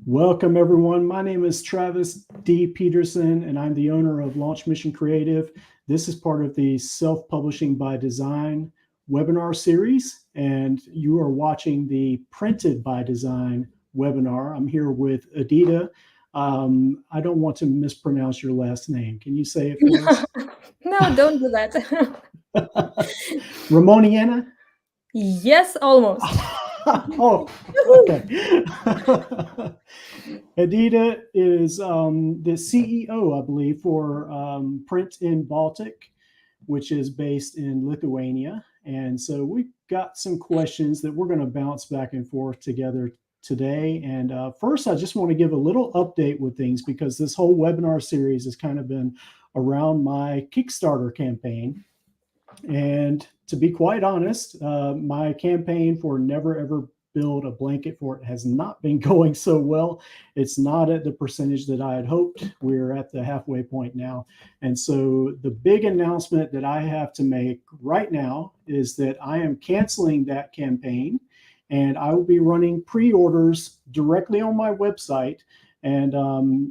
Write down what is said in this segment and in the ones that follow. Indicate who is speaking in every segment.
Speaker 1: Welcome, everyone. My name is Travis D. Peterson, and I'm the owner of Launch Mission Creative. This is part of the Self Publishing by Design webinar series, and you are watching the Printed by Design webinar. I'm here with Edita. I don't want to mispronounce your last name. Can you say it for us?
Speaker 2: No, don't do that.
Speaker 1: Ramoniene?
Speaker 2: Yes, almost.
Speaker 1: Oh,
Speaker 2: Woohoo!
Speaker 1: okay. Edita is the CEO, I believe, for Print in Baltic, which is based in Lithuania. And so we've got some questions that we're going to bounce back and forth together today. And first, I just want to give a little update with things because this whole webinar series has kind of been around my Kickstarter campaign. And to be quite honest, my campaign for Never Ever Build a Blanket Fort has not been going so well. It's not at the percentage that I had hoped. We're at the halfway point now. And so the big announcement that I have to make right now is that I am canceling that campaign and I will be running pre-orders directly on my website. And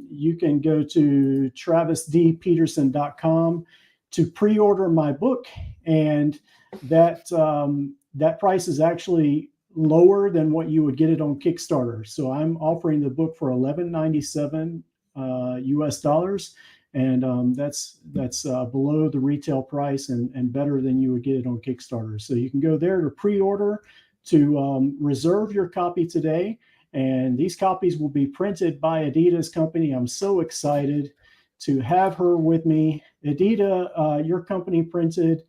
Speaker 1: you can go to travisdpeterson.com to pre-order my book, and that price is actually lower than what you would get it on Kickstarter. So I'm offering the book for $11.97 US dollars, and that's below the retail price and better than you would get it on Kickstarter. So you can go there to pre-order, to reserve your copy today, and these copies will be printed by Edita's company. I'm so excited to have her with me. Edita, your company printed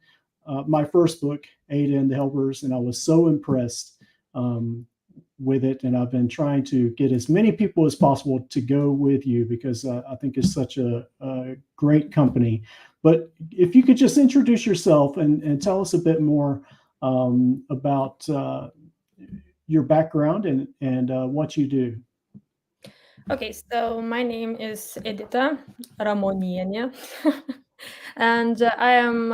Speaker 1: my first book, Ada and the Helpers, and I was so impressed with it. And I've been trying to get as many people as possible to go with you because I think it's such a great company. But if you could just introduce yourself and tell us a bit more about your background and what you do.
Speaker 2: Okay, so my name is Edita Ramoniene, and I am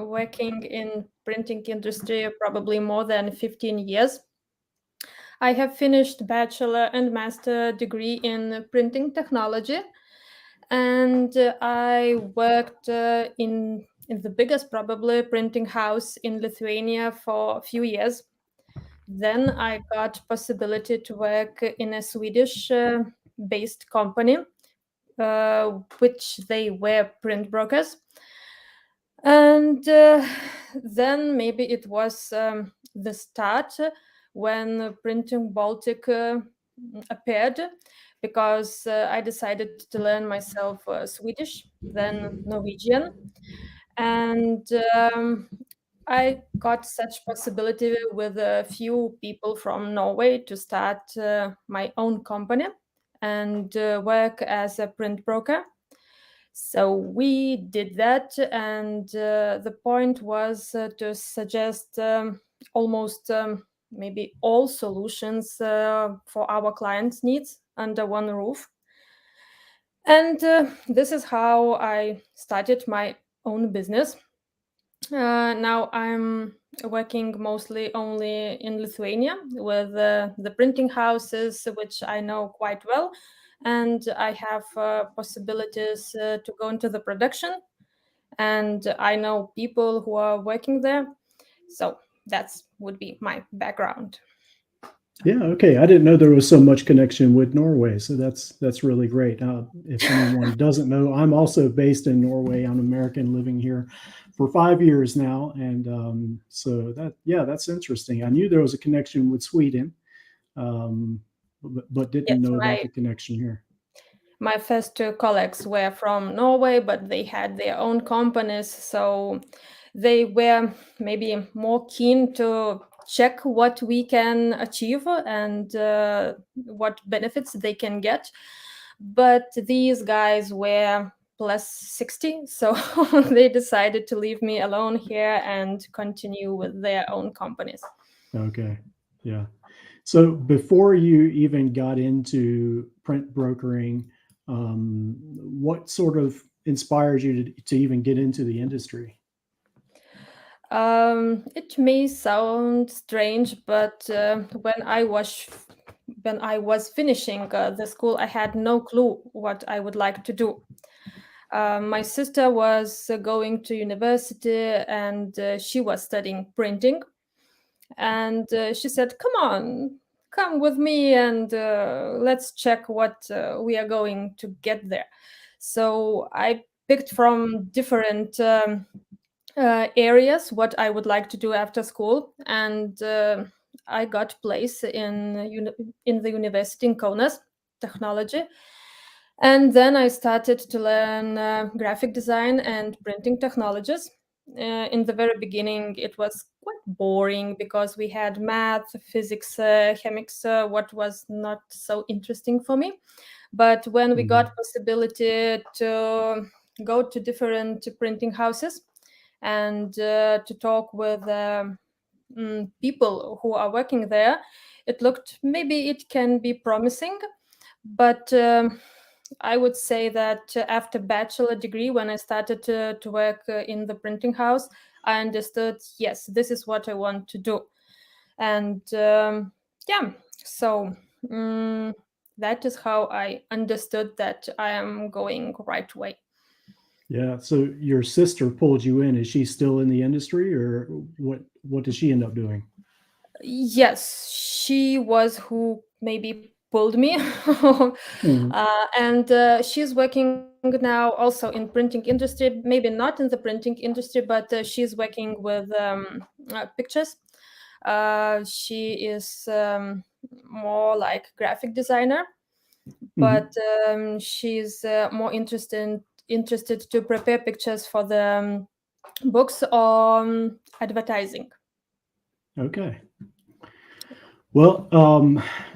Speaker 2: working in printing industry probably more than 15 years. I have finished bachelor and master degree in printing technology, and I worked in the biggest probably printing house in Lithuania for a few years. Then I got possibility to work in a Swedish based company, which they were print brokers. And then maybe it was the start when Printing Baltic appeared, because I decided to learn myself Swedish, then Norwegian. And I got such possibility with a few people from Norway to start my own company and work as a print broker. So we did that, and the point was to suggest almost maybe all solutions for our clients' needs under one roof. And this is how I started my own business. Now I'm working mostly only in Lithuania with the printing houses, which I know quite well, and I have possibilities to go into the production, and I know people who are working there. So that's would be my background.
Speaker 1: Yeah, okay. I didn't know there was so much connection with Norway, so that's really great. If anyone doesn't know, I'm also based in Norway. I'm American, living here for 5 years now, and so that's interesting. I knew there was a connection with Sweden, but didn't
Speaker 2: Yes,
Speaker 1: know about
Speaker 2: my
Speaker 1: the connection here.
Speaker 2: my first two colleagues were from Norway, but they had their own companies, so they were maybe more keen to check what we can achieve and what benefits they can get. But these guys were plus 60, so they decided to leave me alone here and continue with their own companies.
Speaker 1: Okay, yeah. So before you even got into print brokering, what sort of inspired you to even get into the industry?
Speaker 2: It may sound strange, but when I was when I was finishing the school, I had no clue what I would like to do. My sister was going to university, and she was studying printing. And she said, "Come on, come with me, and let's check what we are going to get there." So I picked from different areas what I would like to do after school, and I got place in the university in Kaunas, technology. And then I started to learn graphic design and printing technologies. In the very beginning, it was quite boring because we had math, physics, chemics, what was not so interesting for me. But when we got possibility to go to different printing houses and to talk with people who are working there, it looked maybe it can be promising. But I would say that after bachelor degree, when I started to work in the printing house, I understood, yes, this is what I want to do. And yeah, so that is how I understood that I am going right way.
Speaker 1: Yeah. So your sister pulled you in. Is she still in the industry, or what does she end up doing?
Speaker 2: Yes, she was who maybe pulled me.
Speaker 1: Mhm.
Speaker 2: And she's working now also in printing industry, maybe not in the printing industry, but she's working with pictures. She is more like graphic designer, but
Speaker 1: Mhm.
Speaker 2: she's more interested to prepare pictures for the books on advertising.
Speaker 1: Okay. Well,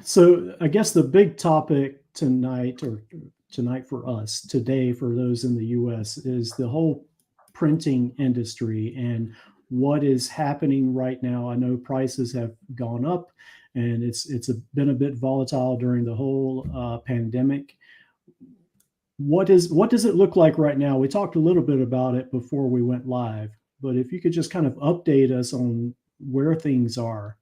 Speaker 1: so I guess the big topic tonight, or tonight for us, today for those in the US, is the whole printing industry and what is happening right now. I know prices have gone up, and been a bit volatile during the whole pandemic. What does it look like right now? We talked a little bit about it before we went live, but if you could just kind of update us on where things are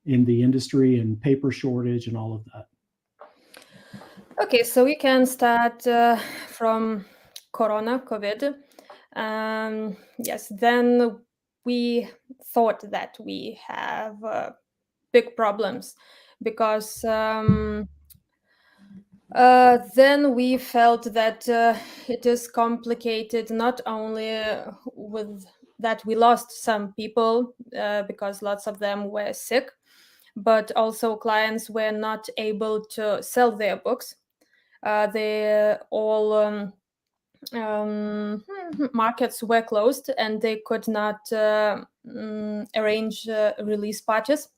Speaker 1: in the industry and paper shortage and all of that.
Speaker 2: Okay, so we can start from COVID. Yes, then we thought that we have big problems because then we felt that it is complicated, not only with that we lost some people because lots of them were sick, but also clients were not able to sell their books. They all markets were closed, and they could not arrange release parties.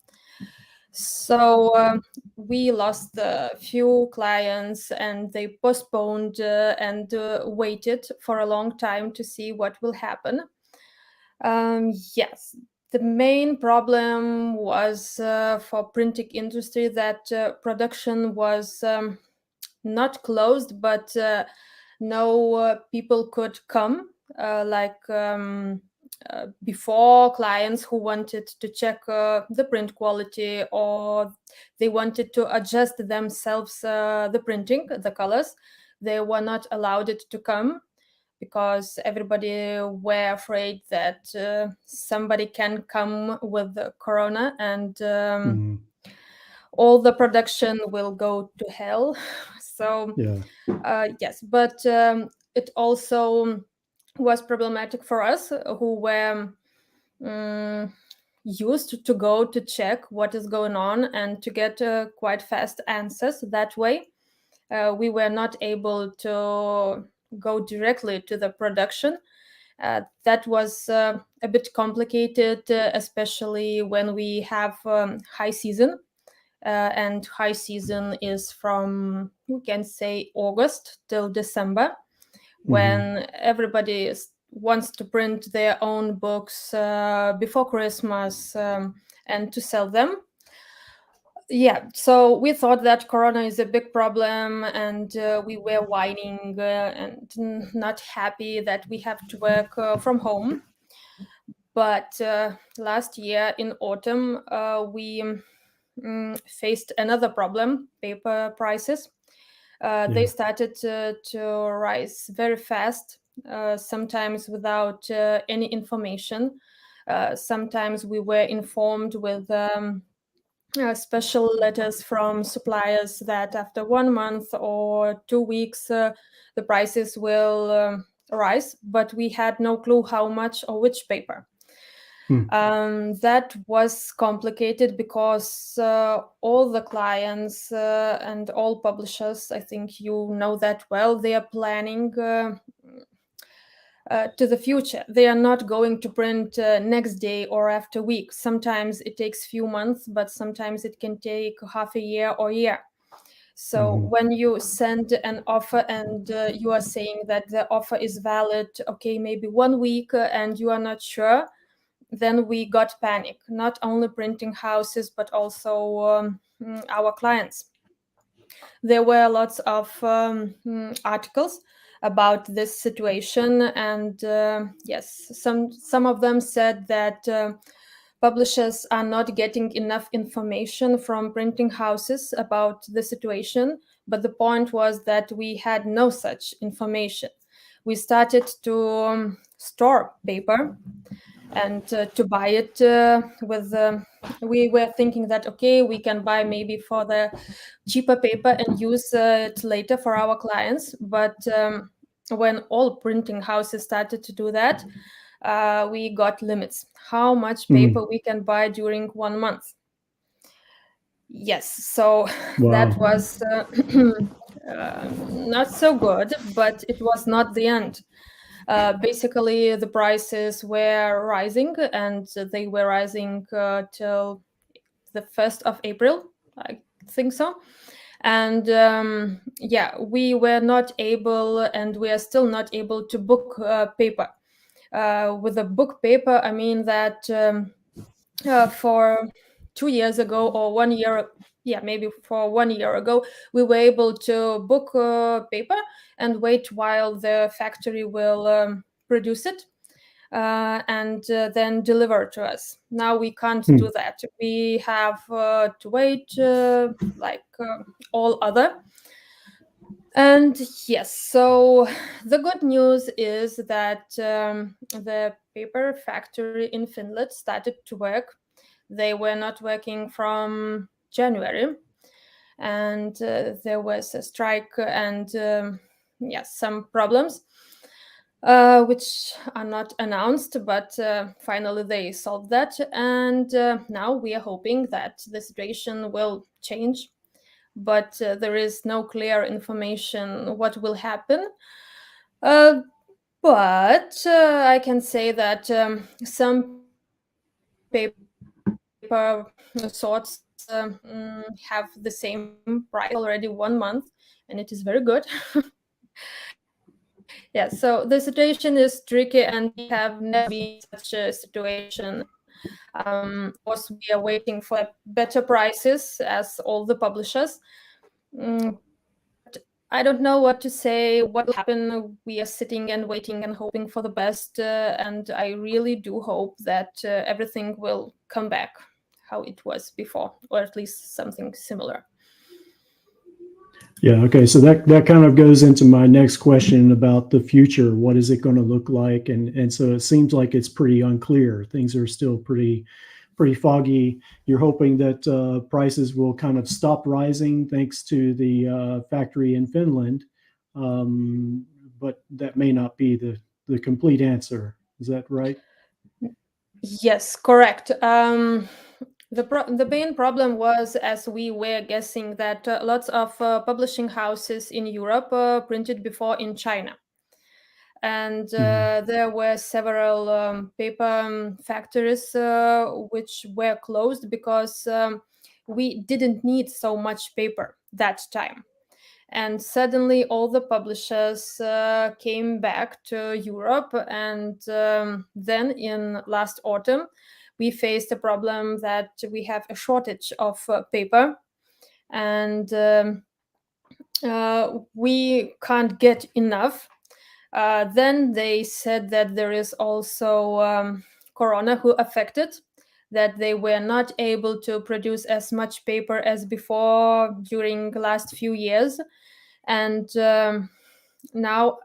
Speaker 2: So we lost a few clients, and they postponed and waited for a long time to see what will happen. Yes, the main problem was for printing industry that production was not closed, but no people could come before, clients who wanted to check the print quality, or they wanted to adjust themselves the printing, the colors. They were not allowed it to come because everybody were afraid that somebody can come with the corona, and
Speaker 1: Mm,
Speaker 2: all the production will go to hell. So
Speaker 1: yeah.
Speaker 2: yes, but it also was problematic for us who were used to go to check what is going on and to get quite fast answers that way. We were not able to go directly to the production. That was a bit complicated, especially when we have high season. And high season is from, we can say, August till December,
Speaker 1: Hmm.
Speaker 2: when everybody wants to print their own books before Christmas and to sell them. Yeah, so we thought that Corona is a big problem, and we were whining and not happy that we have to work from home. But last year in autumn, we faced another problem: paper prices. They started to rise very fast, sometimes without any information. Sometimes we were informed with special letters from suppliers that after 1 month or 2 weeks the prices will rise, but we had no clue how much or which paper. That was complicated because all the clients and all publishers, I think you know that well, they are planning to the future. They are not going to print next day or after week. Sometimes it takes few months, but sometimes it can take half a year or year. So when you send an offer and you are saying that the offer is valid, okay, maybe 1 week, and you are not sure, then we got panic. Not only printing houses, but also our clients. There were lots of articles about this situation, and yes, some of them said that publishers are not getting enough information from printing houses about the situation, but the point was that we had no such information. We started to store paper and to buy it with we were thinking that okay, we can buy maybe for the cheaper paper and use it later for our clients. But when all printing houses started to do that, we got limits how much paper we can buy during 1 month. Yes, so that was not so good, but it was not the end. Basically, the prices were rising, and they were rising till the 1st of April, I think so. And yeah, we were not able, and we are still not able to book paper. With a book paper, I mean that for 2 years ago or 1 year, yeah, maybe for 1 year ago, we were able to book paper and wait while the factory will produce it and then deliver to us. Now we can't do that. We have to wait like all other. And yes, so the good news is that the paper factory in Finland started to work. They were not working from January, and there was a strike and yes, some problems which are not announced, but finally they solved that. And now we are hoping that the situation will change, but there is no clear information what will happen. But I can say that some paper sorts have the same price already 1 month, and it is very good. Yeah, so the situation is tricky, and we have never been in such a situation. Of course, we are waiting for better prices as all the publishers. I don't know what to say, what will happen. We are sitting and waiting and hoping for the best. And I really do hope that everything will come back how it was before, or at least something similar.
Speaker 1: Yeah. Okay. So that kind of goes into my next question about the future. What is it going to look like? And so it seems like it's pretty unclear. Things are still pretty foggy. You're hoping that prices will kind of stop rising thanks to the factory in Finland, but that may not be the complete answer. Is that right?
Speaker 2: Yes, correct. The main problem was, as we were guessing, that lots of publishing houses in Europe printed before in China. And there were several paper factories which were closed because we didn't need so much paper that time. And suddenly all the publishers came back to Europe. And then in last autumn, we faced a problem that we have a shortage of paper. And we can't get enough. Then they said that there is also Corona who affected that they were not able to produce as much paper as before during the last few years. And now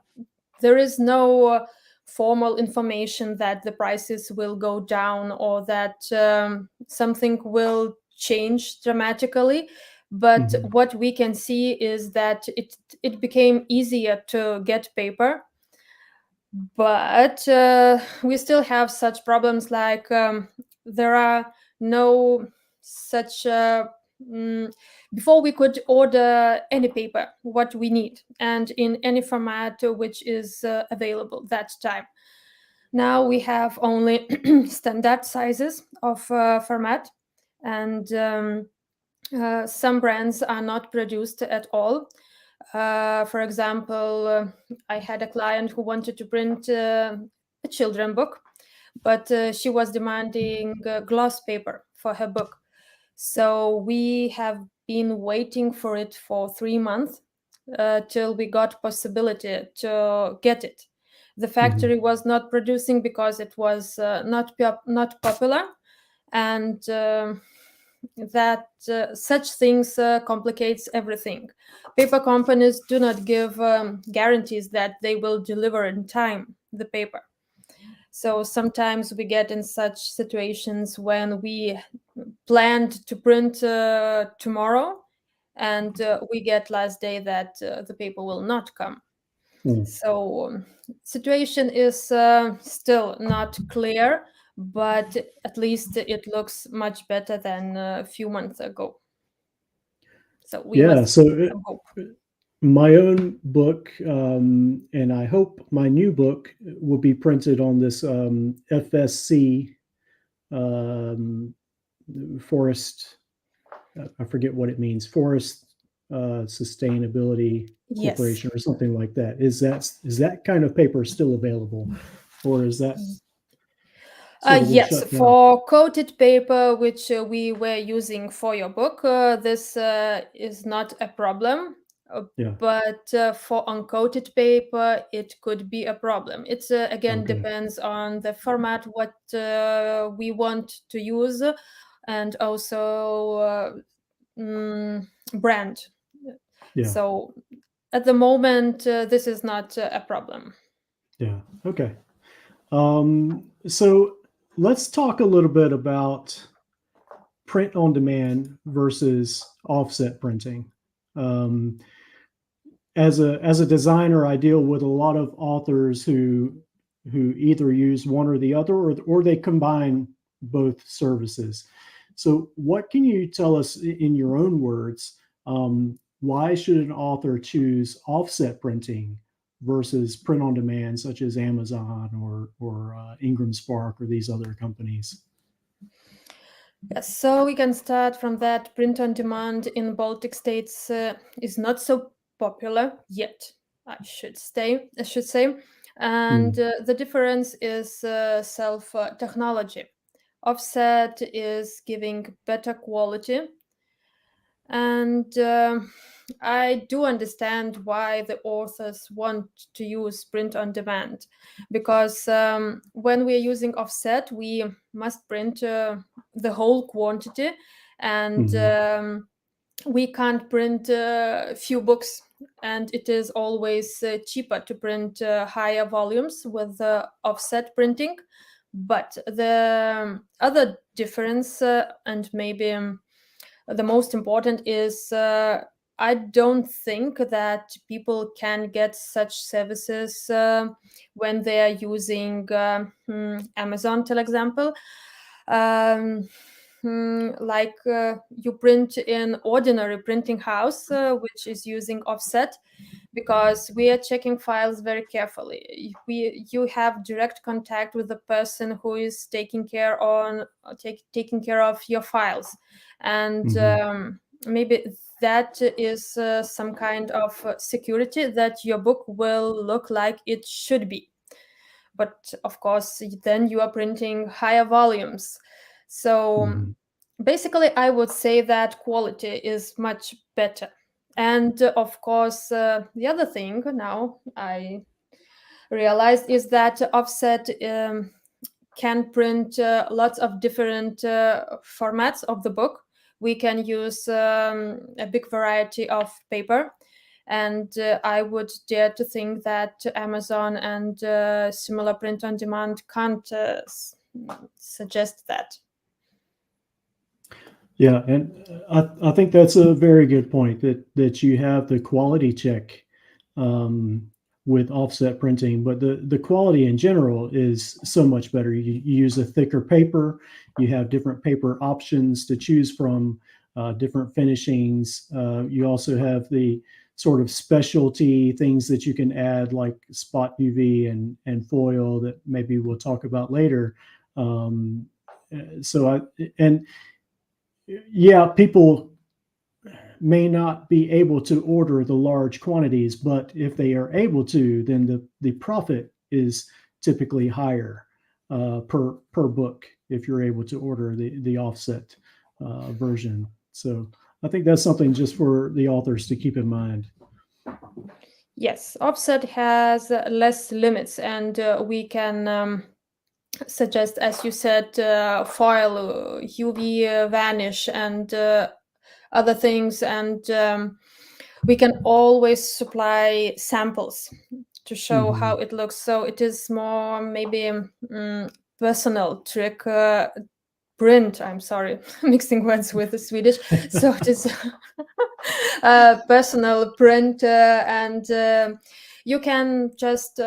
Speaker 2: there is no formal information that the prices will go down or that something will change dramatically. But what we can see is that it became easier to get paper. But we still have such problems like there are no such before we could order any paper what we need and in any format which is available that time. Now we have only standard sizes of format, and some brands are not produced at all. For example, I had a client who wanted to print a children book, but she was demanding gloss paper for her book. So we have been waiting for it for 3 months till we got possibility to get it. The factory was not producing because it was not popular, and that such things complicates everything. Paper companies do not give guarantees that they will deliver in time the paper. So sometimes we get in such situations when we planned to print tomorrow, and we get last day that the paper will not come. So situation is still not clear, but at least it looks much better than a few months ago. So we must
Speaker 1: So
Speaker 2: have some hope.
Speaker 1: my own book, and I hope my new book will be printed on this FSC forest. I forget what it means. Forest Sustainability
Speaker 2: Yes.
Speaker 1: Corporation or something like that. Is that kind of paper still available, or is that sort of been
Speaker 2: Yes,
Speaker 1: shut down?
Speaker 2: for coated paper, which we were using for your book, this is not a problem.
Speaker 1: Yeah.
Speaker 2: But for uncoated paper, it could be a problem. It again
Speaker 1: Okay.
Speaker 2: depends on the format, what we want to use, and also brand.
Speaker 1: Yeah.
Speaker 2: So at the moment, this is not a problem.
Speaker 1: Yeah. Okay. So let's talk a little bit about print on demand versus offset printing. As a designer, I deal with a lot of authors who either use one or the other, or they combine both services. So, what can you tell us in your own words? Why should an author choose offset printing versus print on demand, such as Amazon or Ingram Spark or these other companies?
Speaker 2: Yes, so we can start from that. Print on demand in Baltic states is not so popular yet, I should say. And the difference is self technology. Offset is giving better quality, and I do understand why the authors want to use print on demand, because when we are using offset, we must print the whole quantity, and we can't print a few books, and it is always cheaper to print higher volumes with offset printing. But the other difference, and maybe the most important, is I don't think that people can get such services when they are using Amazon, for example. Like you print in ordinary printing house, which is using offset, because we are checking files very carefully. You have direct contact with the person who is taking care of your files, and maybe that is some kind of security that your book will look like it should be. But of course, then you are printing higher volumes. So basically, I would say that quality is much better. And of course, the other thing now I realized is that offset can print lots of different formats of the book. We can use a big variety of paper. And I would dare to think that Amazon and similar print on demand can't suggest that.
Speaker 1: Yeah, and I think that's a very good point, that you have the quality check with offset printing, but the quality in general is so much better. You use a thicker paper, you have different paper options to choose from, different finishings. You also have the sort of specialty things that you can add, like spot UV and foil, that maybe we'll talk about later. And yeah, people may not be able to order the large quantities, but if they are able to, then the profit is typically higher per book if you're able to order the offset version. So I think that's something just for the authors to keep in mind.
Speaker 2: Yes, offset has less limits, and we can suggest, as you said, foil, UV vanish, and other things. And we can always supply samples to show how it looks. So it is more maybe personal trick. Print, I'm sorry, mixing words with the Swedish. So it is personal print, and you can just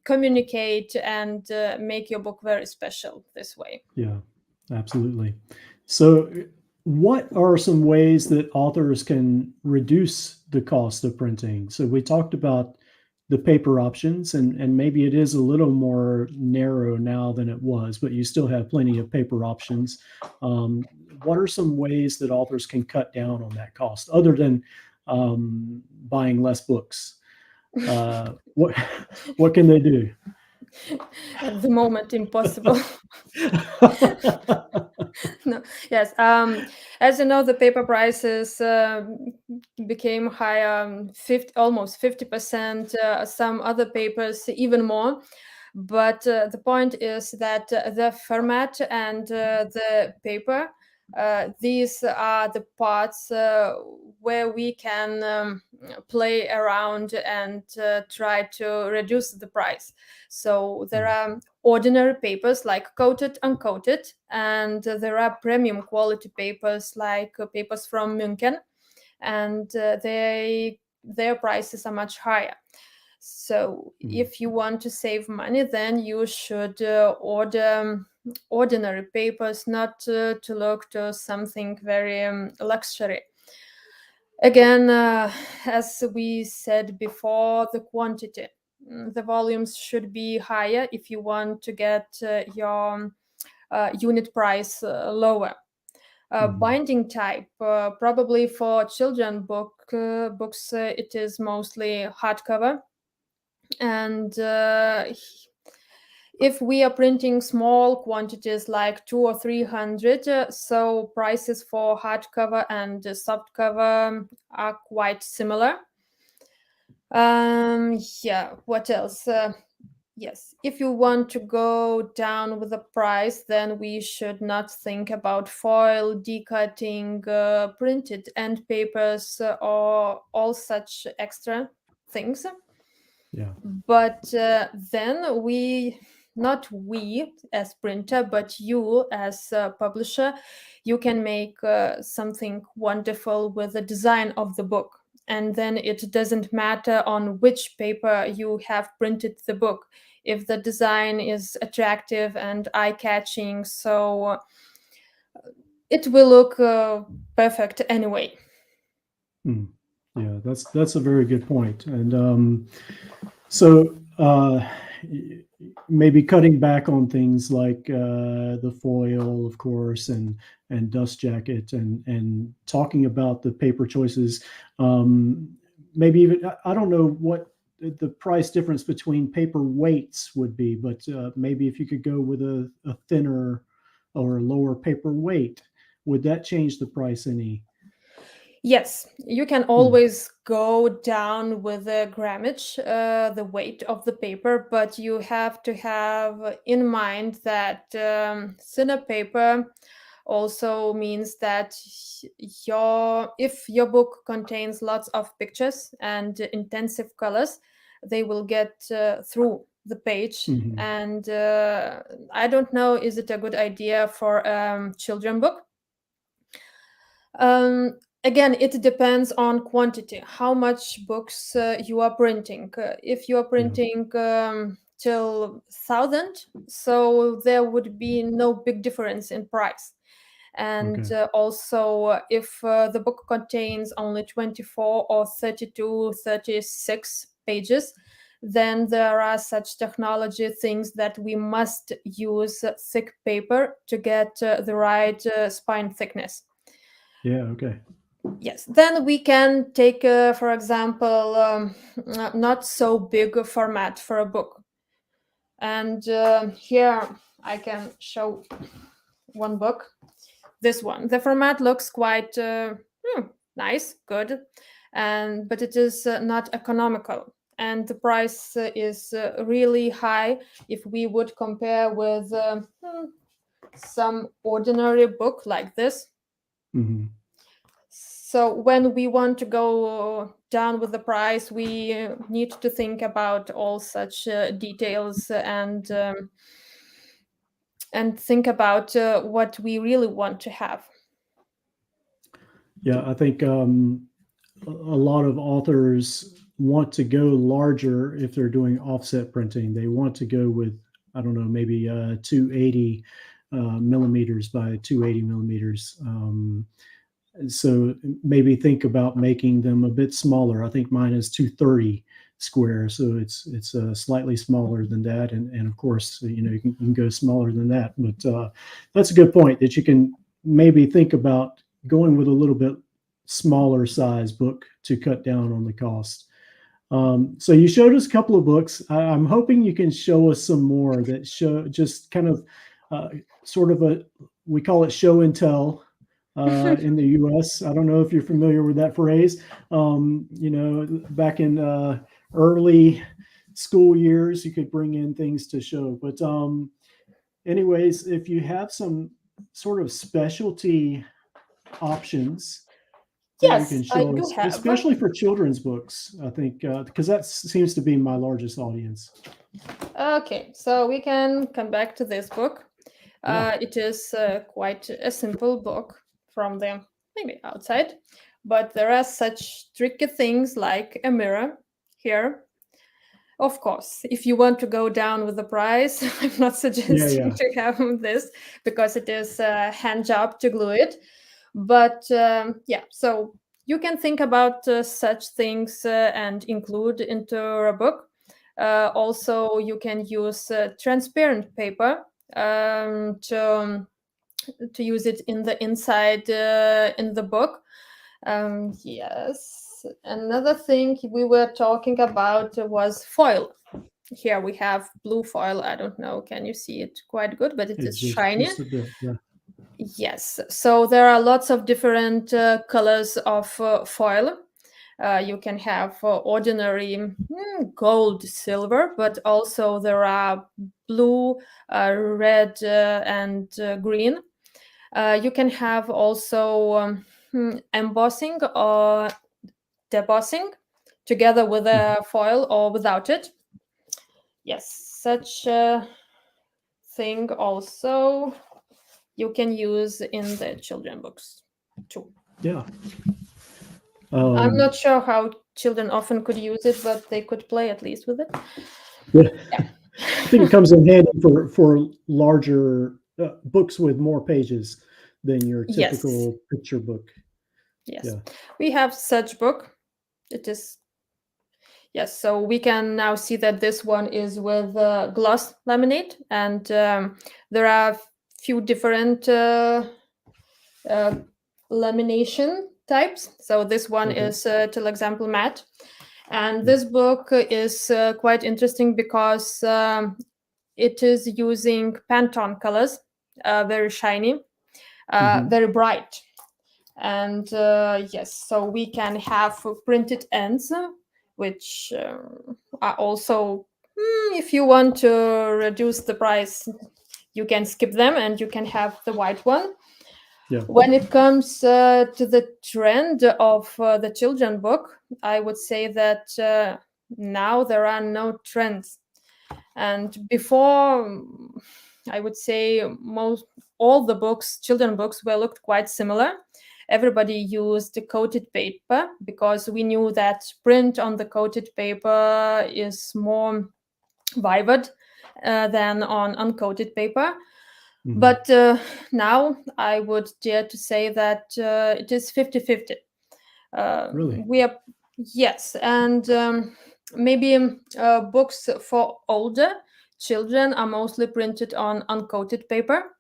Speaker 2: communicate and make your book very special this way.
Speaker 1: Yeah, absolutely. So what are some ways that authors can reduce the cost of printing? So we talked about the paper options, and maybe it is a little more narrow now than it was, but you still have plenty of paper options. What are some ways that authors can cut down on that cost other than buying less books? What can they do?
Speaker 2: At the moment, impossible. No, yes. As you know, the paper prices became higher, almost 50%. Some other papers even more. But the point is that the format and the paper, these are the parts where we can play around and try to reduce the price. So there are ordinary papers like coated, uncoated, and there are premium quality papers like papers from München, and their prices are much higher. So if you want to save money, then you should order ordinary papers, not to look to something very luxury. Again, as we said before, the quantity. The volumes should be higher if you want to get your unit price lower. Binding type, probably for children books, it is mostly hardcover. And if we are printing small quantities like 200 or 300, so prices for hardcover and softcover are quite similar. Yeah, what else? Yes, if you want to go down with the price, then we should not think about foil, decutting, printed end papers, or all such extra things.
Speaker 1: Yeah.
Speaker 2: But then not we as printer, but you as a publisher, you can make something wonderful with the design of the book. And then it doesn't matter on which paper you have printed the book, if the design is attractive and eye-catching, so it will look perfect anyway.
Speaker 1: Yeah, that's a very good point. And so maybe cutting back on things like the foil, of course, and dust jacket, and talking about the paper choices. Maybe even, I don't know what the price difference between paper weights would be, but maybe if you could go with a thinner or lower paper weight, would that change the price any?
Speaker 2: Yes, you can always go down with the grammage, the weight of the paper, but you have to have in mind that thinner paper also means that if your book contains lots of pictures and intensive colors, they will get through the page.
Speaker 1: Mhm.
Speaker 2: And I don't know, is it a good idea for children book? Again, it depends on quantity, how much books you are printing. If you are
Speaker 1: Yeah.
Speaker 2: printing till 1,000, so there would be no big difference in price. And
Speaker 1: Okay.
Speaker 2: also, if the book contains only 24 or 32, 36 pages, then there are such technology things that we must use thick paper to get the right spine thickness.
Speaker 1: Yeah. Okay.
Speaker 2: Yes, then we can take, for example, not so big a format for a book. And here I can show one book. This one. The format looks quite nice, good, but it is not economical. And the price is really high if we would compare with some ordinary book like this.
Speaker 1: Mhm.
Speaker 2: So when we want to go down with the price, we need to think about all such details and think about what we really want to have.
Speaker 1: Yeah, I think a lot of authors want to go larger if they're doing offset printing. They want to go with, I don't know, maybe 280 millimeters by 280 millimeters. So maybe think about making them a bit smaller. I think mine is 230 square, so it's slightly smaller than that. And of course, you can go smaller than that. But that's a good point that you can maybe think about going with a little bit smaller size book to cut down on the cost. So you showed us a couple of books. I'm hoping you can show us some more that show just kind of sort of we call it show and tell in the U.S. I don't know if you're familiar with that phrase. Back in early school years, you could bring in things to show. But anyways, if you have some sort of specialty options that you can
Speaker 2: Yes, I
Speaker 1: show
Speaker 2: do
Speaker 1: us,
Speaker 2: have.
Speaker 1: especially for children's books, I think, because that seems to be my largest audience.
Speaker 2: Okay, so we can come back to this book.
Speaker 1: Yeah.
Speaker 2: It is quite a simple book from the maybe outside, but there are such tricky things like a mirror here. Of course, if you want to go down with the price, I'm not
Speaker 1: Yeah.
Speaker 2: suggesting
Speaker 1: Yeah.
Speaker 2: to have this because it is a hand job to glue it. But yeah, so you can think about such things and include into a book. Also, you can use transparent paper to use it in the inside in the book. Yes, another thing we were talking about was foil. Here we have blue foil. I don't know, can you see it quite good, but it is
Speaker 1: It's
Speaker 2: shiny.
Speaker 1: just a bit. Yeah.
Speaker 2: Yes, so there are lots of different colors of foil. You can have ordinary gold, silver, but also there are blue, red, and green. You can have also embossing or debossing together with a foil or without it. Yes, such a thing also you can use in the children books too.
Speaker 1: Yeah.
Speaker 2: I'm not sure how children often could use it, but they could play at least with it.
Speaker 1: Yeah.
Speaker 2: Yeah.
Speaker 1: I think it comes in handy for larger books with more pages than your
Speaker 2: Yes.
Speaker 1: typical picture book.
Speaker 2: Yes.
Speaker 1: Yeah.
Speaker 2: We have such book. It is. Yes, so we can now see that this one is with gloss laminate, and there are few different lamination types. So this one
Speaker 1: Okay.
Speaker 2: is, till example, matte. And this book is quite interesting because it is using Pantone colors, very shiny,
Speaker 1: Mhm.
Speaker 2: very bright. And yes, so we can have printed ends, which are also, if you want to reduce the price, you can skip them and you can have the white one.
Speaker 1: Yeah.
Speaker 2: When it comes to the trend of the children book, I would say that now there are no trends. And before, I would say all the books, children books, were looked quite similar. Everybody used the coated paper because we knew that print on the coated paper is more vivid than on uncoated paper.
Speaker 1: Mhm.
Speaker 2: But now I would dare to say that it is 50-50.
Speaker 1: Really?
Speaker 2: We are, yes, and maybe books for older children are mostly printed on uncoated paper.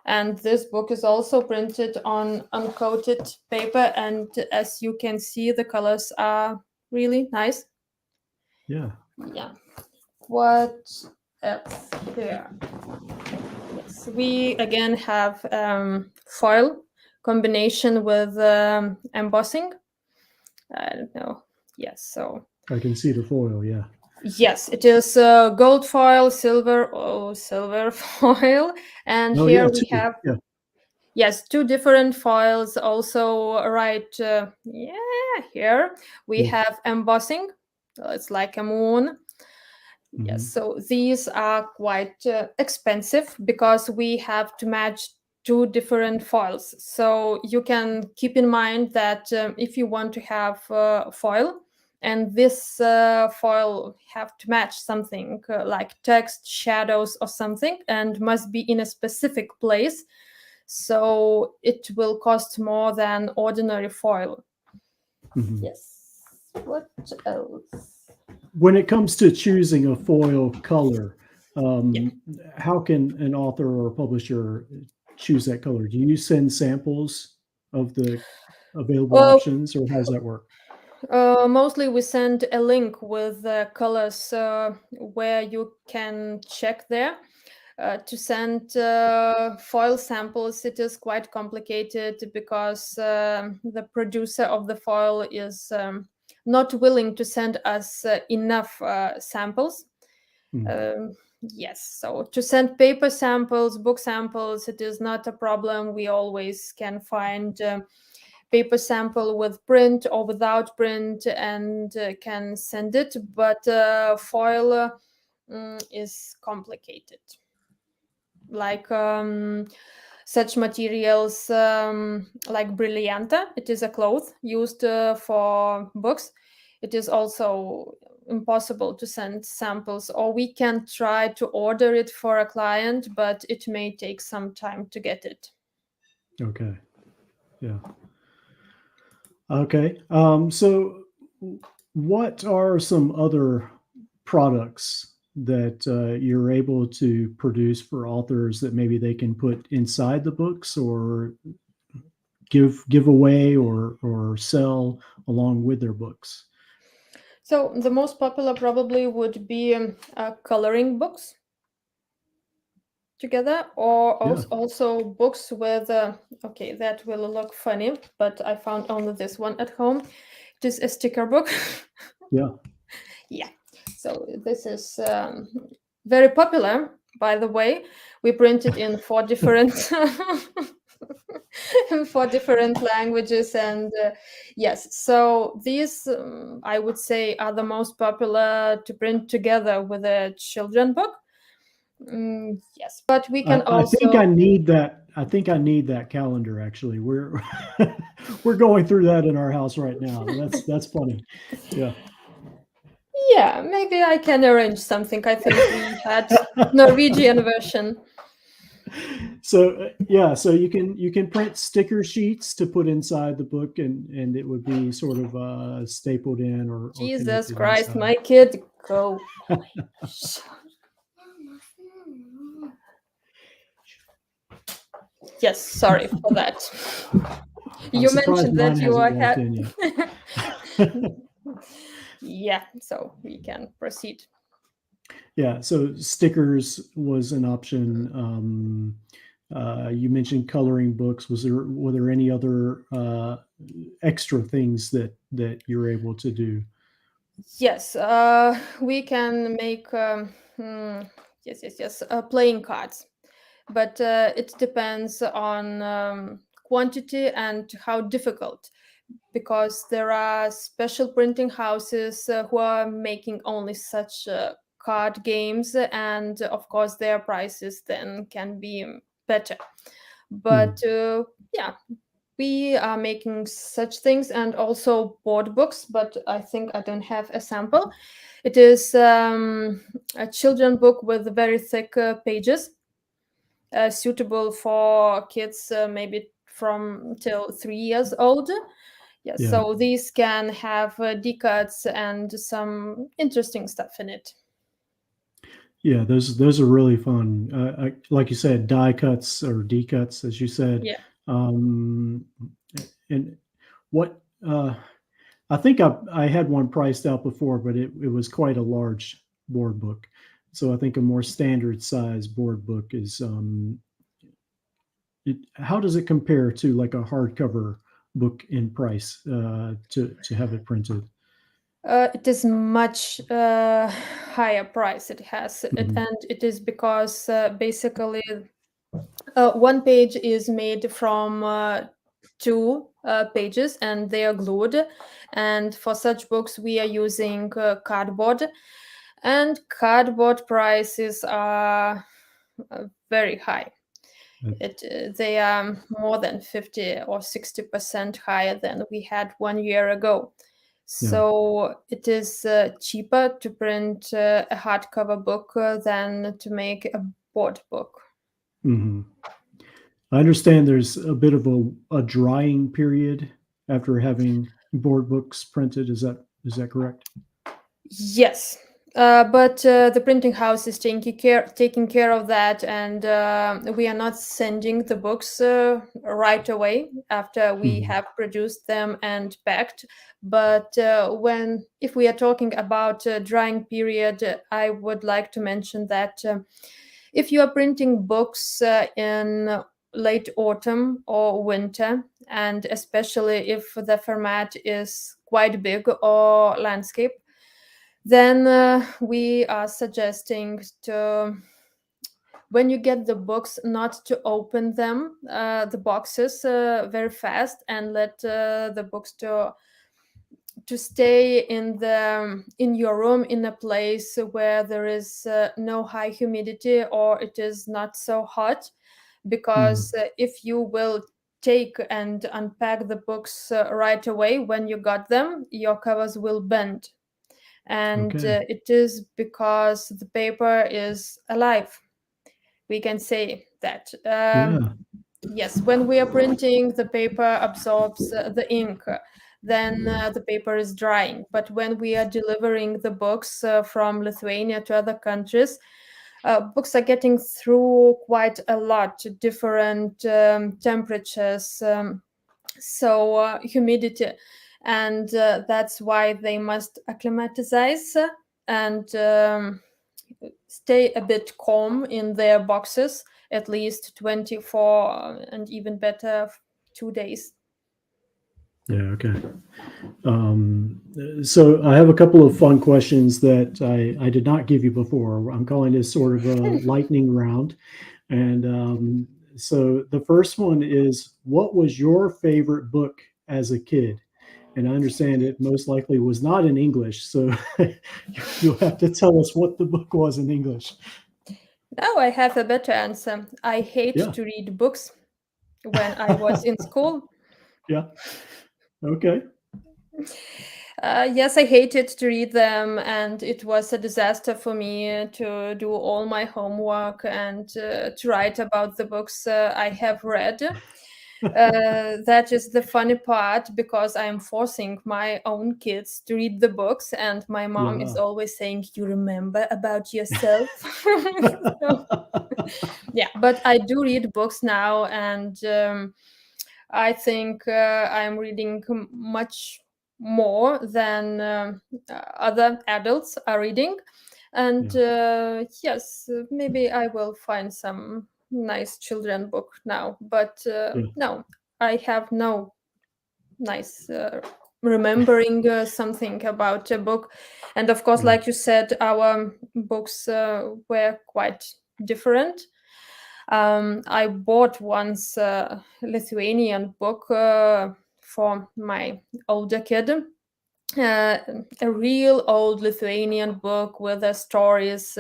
Speaker 2: And this book is also printed on uncoated paper. And as you can see, the colors are really nice.
Speaker 1: Yeah.
Speaker 2: Yeah. What else here? Yes, we again have foil combination with embossing. I don't know. Yes, so
Speaker 1: I can see the foil. Yeah.
Speaker 2: yes, it is gold foil, silver foil, and
Speaker 1: Oh,
Speaker 2: here
Speaker 1: yeah.
Speaker 2: we
Speaker 1: Too.
Speaker 2: have,
Speaker 1: Yeah.
Speaker 2: yes, two different foils. Also, right, here we
Speaker 1: Yeah.
Speaker 2: have embossing. It's like a moon. Yes,
Speaker 1: Mhm.
Speaker 2: so these are quite expensive because we have to match two different foils. So you can keep in mind that if you want to have foil, and this foil have to match something like text, shadows, or something, and must be in a specific place. So it will cost more than ordinary foil.
Speaker 1: Mhm.
Speaker 2: Yes. What else?
Speaker 1: When it comes to choosing a foil color,
Speaker 2: Yeah.
Speaker 1: how can an author or publisher choose that color? Do you send samples of the available
Speaker 2: Well,
Speaker 1: options, or how does that work?
Speaker 2: mostly we send a link with colors where you can check there. To send foil samples, it is quite complicated because the producer of the foil is not willing to send us enough samples.
Speaker 1: Mhm.
Speaker 2: Yes, so to send paper samples, book samples, it is not a problem. We always can find paper sample with print or without print and can send it, but foil is complicated. Like such materials like Brillianta, it is a cloth used for books. It is also impossible to send samples, or we can try to order it for a client, but it may take some time to get it.
Speaker 1: Okay. Yeah. Okay. So, what are some other products that you're able to produce for authors that maybe they can put inside the books or give away or sell along with their books?
Speaker 2: So the most popular probably would be coloring books together, or
Speaker 1: Yeah.
Speaker 2: also books with okay, that will look funny, but I found only this one at home. It is a sticker book.
Speaker 1: Yeah.
Speaker 2: Yeah, so this is very popular, by the way. We print it in four different in four different languages, and yes, so these I would say are the most popular to print together with a children book. Yes, but we can
Speaker 1: I think I
Speaker 2: also,
Speaker 1: need that. I think I need that calendar. Actually, we're we're going through that in our house right now. That's funny. Yeah.
Speaker 2: yeah, maybe I can arrange something. I think we had Norwegian version.
Speaker 1: So yeah, so you can print sticker sheets to put inside the book, and it would be sort of stapled in or
Speaker 2: Jesus
Speaker 1: connected
Speaker 2: Christ,
Speaker 1: inside.
Speaker 2: my kid, go. Yes, sorry for that.
Speaker 1: I'm
Speaker 2: You
Speaker 1: surprised
Speaker 2: mentioned
Speaker 1: mine
Speaker 2: that you
Speaker 1: hasn't
Speaker 2: are
Speaker 1: walked in yet.
Speaker 2: yeah, so we can proceed.
Speaker 1: Yeah, so stickers was an option. You mentioned coloring books. Were there any other extra things that you're able to do?
Speaker 2: Yes, we can make yes, playing cards, but it depends on quantity and how difficult, because there are special printing houses who are making only such card games, and of course their prices then can be better. But
Speaker 1: Mhm.
Speaker 2: yeah, we are making such things, and also board books, but I think I don't have a sample. It is a children book with very thick pages, suitable for kids maybe from till 3 years old. Yes,
Speaker 1: Yeah.
Speaker 2: so these can have decuts and some interesting stuff in it.
Speaker 1: Yeah, those are really fun. Like you said, die cuts or decuts, as you said.
Speaker 2: Yeah.
Speaker 1: Um, and what I think I had one priced out before, but it was quite a large board book. So I think a more standard size board book is how does it compare to like a hardcover book in price to have it printed?
Speaker 2: It is much higher price. It has it,
Speaker 1: Mhm.
Speaker 2: and it is because basically one page is made from two pages, and they are glued. And for such books, we are using cardboard, and cardboard prices are very high. They are more than 50 or 60% higher than we had 1 year ago.
Speaker 1: Yeah.
Speaker 2: So it is cheaper to print a hardcover book than to make a board book.
Speaker 1: Hmm. I understand there's a bit of a drying period after having board books printed. Is that correct?
Speaker 2: Yes, but the printing house is taking care of that, and we are not sending the books right away after we
Speaker 1: Hmm.
Speaker 2: have produced them and packed. But when if we are talking about drying period, I would like to mention that if you are printing books in late autumn or winter, and especially if the format is quite big or landscape, then we are suggesting to, when you get the books, not to open them, the boxes, very fast, and let the books to stay in your room in a place where there is no high humidity or it is not so hot, because
Speaker 1: Hmm.
Speaker 2: if you will take and unpack the books right away when you got them, your covers will bend, and
Speaker 1: Okay.
Speaker 2: it is because the paper is alive. We can say that.
Speaker 1: Yeah.
Speaker 2: Yes, when we are printing, the paper absorbs the ink. Then the paper is drying. But when we are delivering the books from Lithuania to other countries, books are getting through quite a lot, different temperatures, so humidity, and that's why they must acclimatize and stay a bit calm in their boxes, at least 24 and even better 2 days.
Speaker 1: Yeah. Okay. So I have a couple of fun questions that I did not give you before. I'm calling this sort of a lightning round. And so the first one is, what was your favorite book as a kid? And I understand it most likely was not in English. So you'll have to tell us what the book was in English.
Speaker 2: Now I have a better answer. I hate
Speaker 1: Yeah.
Speaker 2: to read books when I was in school.
Speaker 1: Yeah. Okay.
Speaker 2: Yes, I hated to read them, and it was a disaster for me to do all my homework and to write about the books I have read. That is the funny part, because I'm forcing my own kids to read the books, and my mom is
Speaker 1: Yeah.
Speaker 2: always saying, "You remember about yourself." So, yeah, but I do read books now, and I think I'm reading much more than other adults are reading. And yes, maybe I will find some nice children book now, but
Speaker 1: Yeah.
Speaker 2: no, I have no nice remembering something about a book. And of course,
Speaker 1: Yeah.
Speaker 2: like you said, our books were quite different. I bought once a Lithuanian book for my older kid, a real old Lithuanian book with stories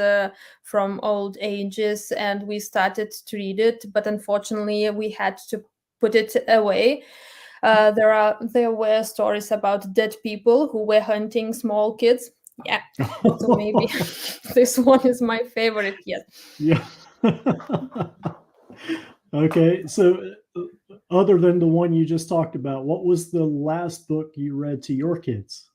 Speaker 2: from old ages, and we started to read it, but unfortunately we had to put it away. There were stories about dead people who were hunting small kids. Yeah, so maybe this one is my favorite yet.
Speaker 1: Yeah. Okay. So, other than the one you just talked about, what was the last book you read to your kids?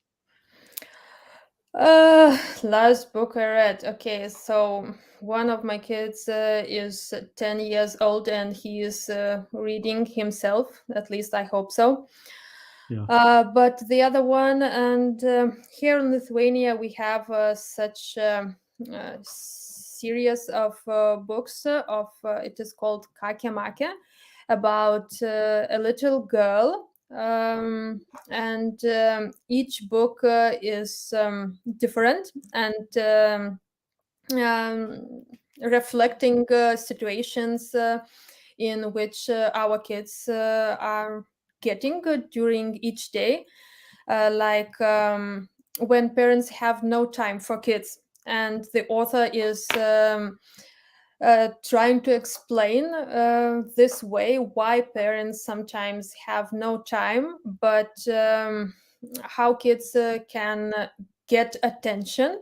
Speaker 2: Last book I read. Okay, so one of my kids is 10 years old and he is reading himself. At least I hope so.
Speaker 1: Yeah.
Speaker 2: But the other one, and here in Lithuania, we have such series of books it is called Kakemake, about a little girl. And each book is different and reflecting situations in which our kids are getting during each day, like when parents have no time for kids, and the author is trying to explain this way why parents sometimes have no time, but how kids can get attention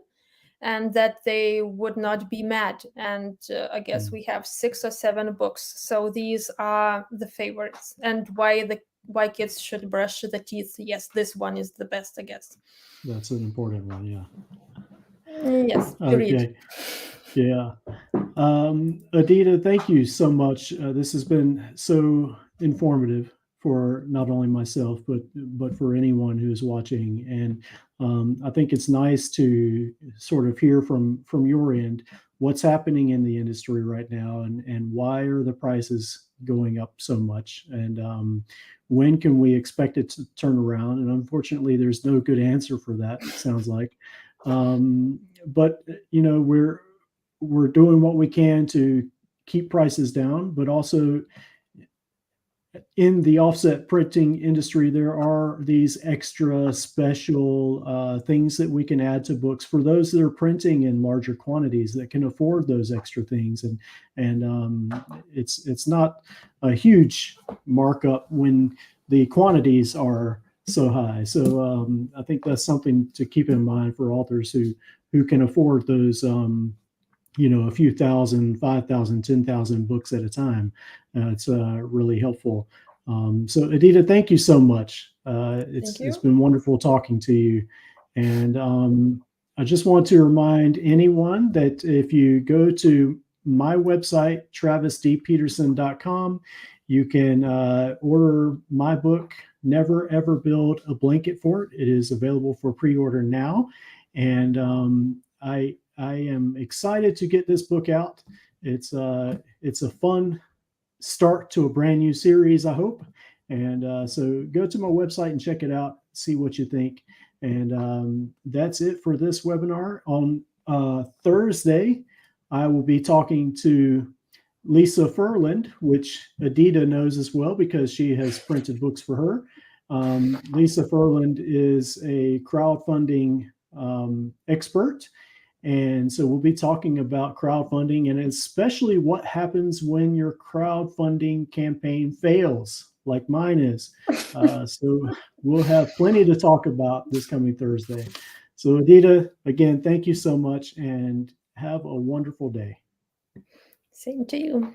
Speaker 2: and that they would not be mad. And I guess
Speaker 1: Mm.
Speaker 2: we have 6 or 7 books. So these are the favorites, and why kids should brush the teeth. Yes, this one is the best, I guess.
Speaker 1: That's an important one. Yeah.
Speaker 2: Yes, to read.
Speaker 1: Okay. Yeah. Edita, thank you so much. This has been so informative for not only myself, but for anyone who's watching. And I think it's nice to sort of hear from your end what's happening in the industry right now, and why are the prices going up so much, and when can we expect it to turn around? And unfortunately, there's no good answer for that. It sounds like, but we're doing what we can to keep prices down, but also in the offset printing industry, there are these extra special things that we can add to books for those that are printing in larger quantities that can afford those extra things, and it's not a huge markup when the quantities are so high. So I think that's something to keep in mind for authors who can afford those. A few thousand, 5,000, 10,000 books at a time. It's really helpful. So, Edita, thank you so much. It's been wonderful talking to you. And I just want to remind anyone that if you go to my website, travisdpeterson.com, you can order my book, Never Ever Build a Blanket Fort. It is available for pre-order now. And I am excited to get this book out. It's a fun start to a brand new series, I hope. And so go to my website and check it out, see what you think. And that's it for this webinar. On Thursday, I will be talking to Lisa Furland, which Edita knows as well because she has printed books for her. Lisa Furland is a crowdfunding expert. And so we'll be talking about crowdfunding, and especially what happens when your crowdfunding campaign fails, like mine is. So we'll have plenty to talk about this coming Thursday. So Edita, again, thank you so much and have a wonderful day.
Speaker 2: Same to you.